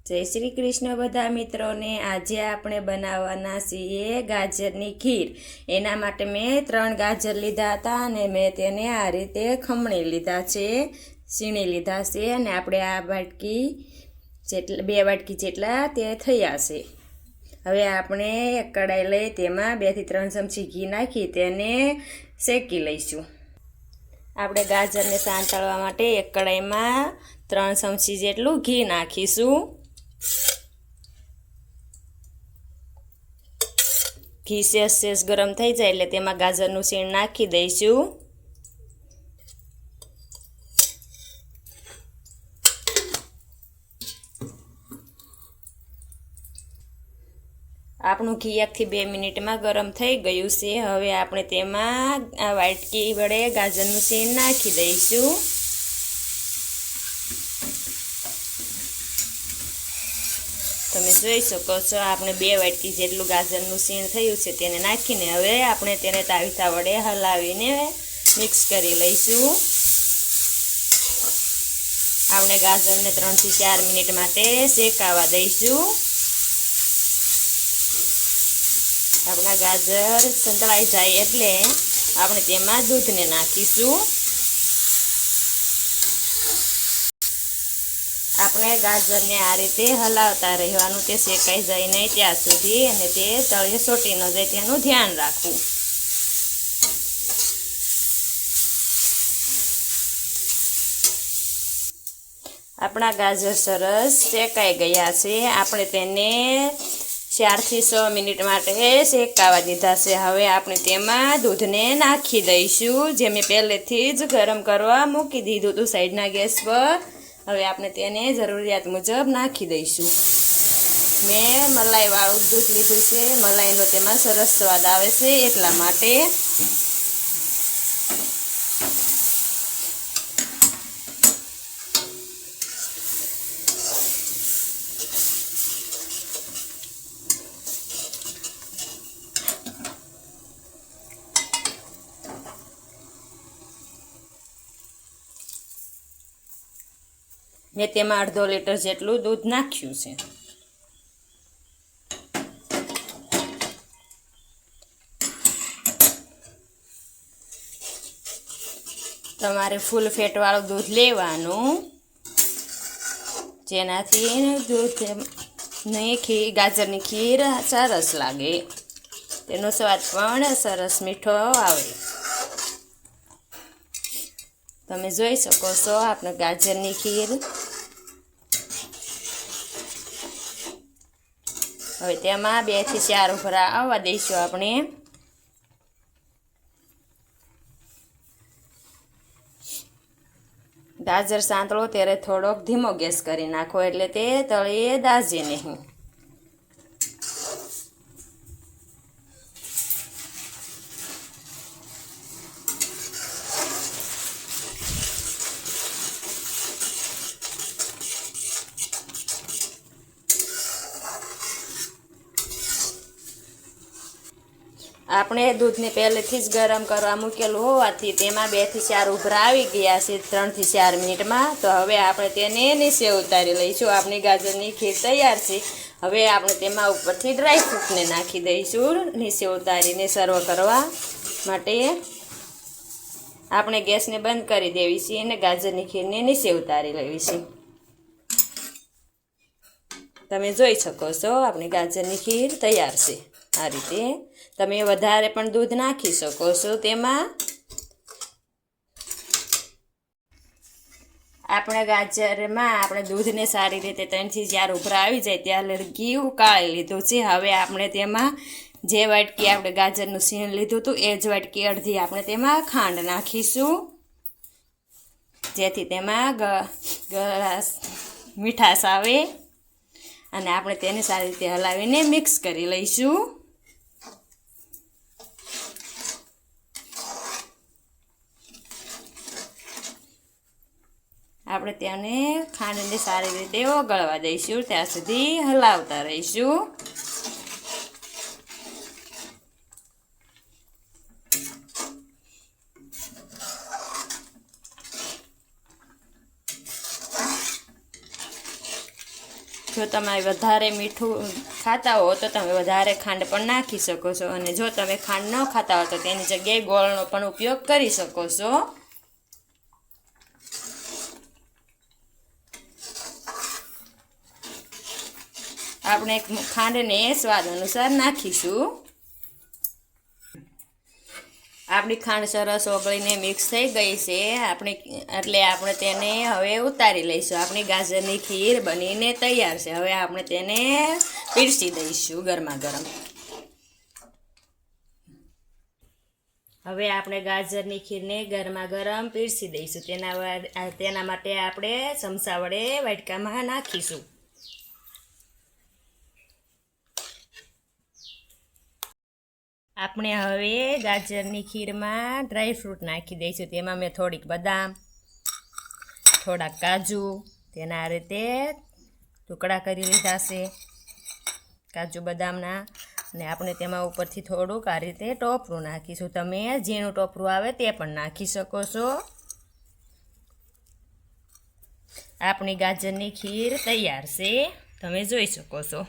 જય શ્રી કૃષ્ણ બધા મિત્રોને। આજે આપણે બનાવવાના છીએ ગાજરની ખીર। એના માટે મેં 3 ગાજર લીધા હતા અને મેં તેને આ રીતે ખમણી લીધા છે, સીણી લીધા છે અને આપણે આ વાટકી જેટલા 2 વાટકી જેટલા તે થયા છે। હવે આપણે એક કડાઈ લઈ તેમાં 2 થી 3 ચમચી ઘી નાખી તેને શેકી લઈશું। આપણે ગાજરને સાંતળવા માટે એક કડાઈમાં 3 ચમચી જેટલું ઘી નાખીશું। ઘી સેજ ગરમ થઈ જાય એટલે તેમાં ગાજરનું શીણ નાખી દઈશું। આપણું ઘી 1 થી 2 મિનિટમાં ગરમ થઈ ગયું છે। હવે આપણે તેમાં આ વાટકી વડે ગાજરનું શીણ નાખી દઈશું। તમે જોઈ શકો છો આપણે 2 વાટકી જેટલું ગાજરનું શીણ થયું છે તેને નાખીને હવે આપણે તેને તાવીથા વડે હલાવીને મિક્સ કરી લઈશું। આપણે ગાજરને 3 થી 4 મિનિટ માટે શેકાવા દઈશું। આપણા ગાજર સંતળાઈ જાય એટલે આપણે તેમાં દૂધને નાખીશું। આપણે ગાજરને આ રીતે હલાવતા રહેવાનું, તે શેકાઈ જાય નહીં ત્યાં સુધી અને તે તળિયે ચોંટી ન જાય તેનું ધ્યાન રાખવું। આપણા ગાજર સરસ શેકાઈ ગયા છે। આપણે તેને 4 થી 6 મિનિટ માટે શેકાવા દીધા છે। હવે આપણે તેમાં દૂધને નાખી દઈશું, જે મેં પહેલેથી જ ગરમ કરવા મૂકી દીધું હતું સાઈડના ગેસ પર। હવે આપણે તેને જરૂરિયાત મુજબ નાખી દઈશું। મેં મલાઈવાળું દૂધ લીધું છે, મલાઈનો તેમાં સરસ સ્વાદ આવે છે એટલા માટે। મેં તેમાં 1/2 લીટર જેટલું દૂધ નાખ્યું છે। તમારે ફૂલ ફેટવાળું દૂધ લેવાનું, જેનાથી દૂધની ગાજરની ખીર સરસ લાગે, તેનો સ્વાદ પણ સરસ મીઠો આવે। તમે જોઈ શકો છો આપણે ગાજરની ખીર। હવે તેમાં 2 થી 4 ઉભરા આવવા દઈશું આપણે। ગાજર સાંતળો ત્યારે થોડોક ધીમો ગેસ કરી નાખો એટલે તે તળિયે દાઝે નહીં। આપણે દૂધને પહેલેથી જ ગરમ કરવા મૂકેલું હોવાથી તેમાં 2 થી 4 ઉભરા આવી ગયા છે 3 થી 4 મિનિટમાં। તો હવે આપણે તેને નીચે ઉતારી લઈશું। આપણી ગાજરની ખીર તૈયાર છે। હવે આપણે તેમાં ઉપરથી ડ્રાયફ્રૂટને નાખી દઈશું નીચે ઉતારીને સર્વ કરવા માટે। આપણે ગેસને બંધ કરી દેવી છે અને ગાજરની ખીરને નીચે ઉતારી લેવી છે। તમે જોઈ શકો છો આપણી ગાજરની ખીર તૈયાર છે। આ રીતે તમે વધારે પણ દૂધ નાખી શકો છો તેમાં। આપણે ગાજરમાં આપણે દૂધને સારી રીતે 3 થી 4 ઉભરા આવી જાય ત્યારે ઘી ઉકાળી લીધું છે। હવે આપણે તેમાં જે વાટકી આપણે ગાજરનું શીણ લીધું હતું એ જ વાટકી અડધી આપણે તેમાં ખાંડ નાખીશું, જેથી તેમાં મીઠાશ આવે અને આપણે તેને સારી રીતે હલાવીને મિક્સ કરી લઈશું। આપણે તેને ખાંડને સારી રીતે ઓગળવા દઈશું, ત્યાં સુધી હલાવતા રહીશું। જો તમે વધારે મીઠું ખાતા હો તો તમે વધારે ખાંડ પણ નાખી શકો છો, અને જો તમે ખાંડ ન ખાતા હો તો તેની જગ્યાએ ગોળનો પણ ઉપયોગ કરી શકો છો. આપણે ખાંડને સ્વાદ અનુસાર નાખીશું. આપણી ખાંડ સરસ ઓગળીને મિક્સ થઈ ગઈ છે એટલે આપણે તેને હવે ઉતારી લઈશું. આપણી ગાજરની ખીર બનીને તૈયાર છે. હવે આપણે તેને પીરસી દઈશું ગરમા ગરમ. હવે આપણે ગાજરની ખીરને ગરમા ગરમ પીરસી દઈશું. તેના માટે આપણે ચમચા વડે વાટકામાં નાખીશું. આપણે હવે ગાજરની ખીરમાં ડ્રાયફ્રૂટ નાખી દઈશું. તેમાં મેં થોડીક બદામ, થોડાક કાજુ, તેના આ રીતે ટુકડા કરી લીધા છે કાજુ બદામના, અને આપણે તેમાં ઉપરથી થોડુંક આ રીતે ટોપરું નાખીશું. તમે ઝીણું ટોપરું આવે તે પણ નાખી શકો છો. આપણી ગાજરની ખીર તૈયાર છે, તમે જોઈ શકો છો.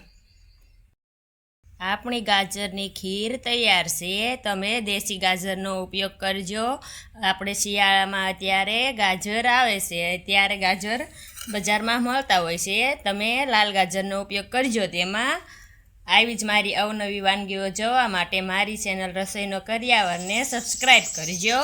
આપણી ગાજરની ખીર તૈયાર છે. તમે દેશી ગાજરનો ઉપયોગ કરજો. આપણે શિયાળામાં અત્યારે ગાજર આવે છે, ત્યારે ગાજર બજારમાં મળતા હોય છે. તમે લાલ ગાજરનો ઉપયોગ કરજો. તેમાં આવી જ મારી અવનવી વાનગીઓ જોવા માટે મારી ચેનલ રસોઈનો કરિયાવરને સબસ્ક્રાઈબ કરજો.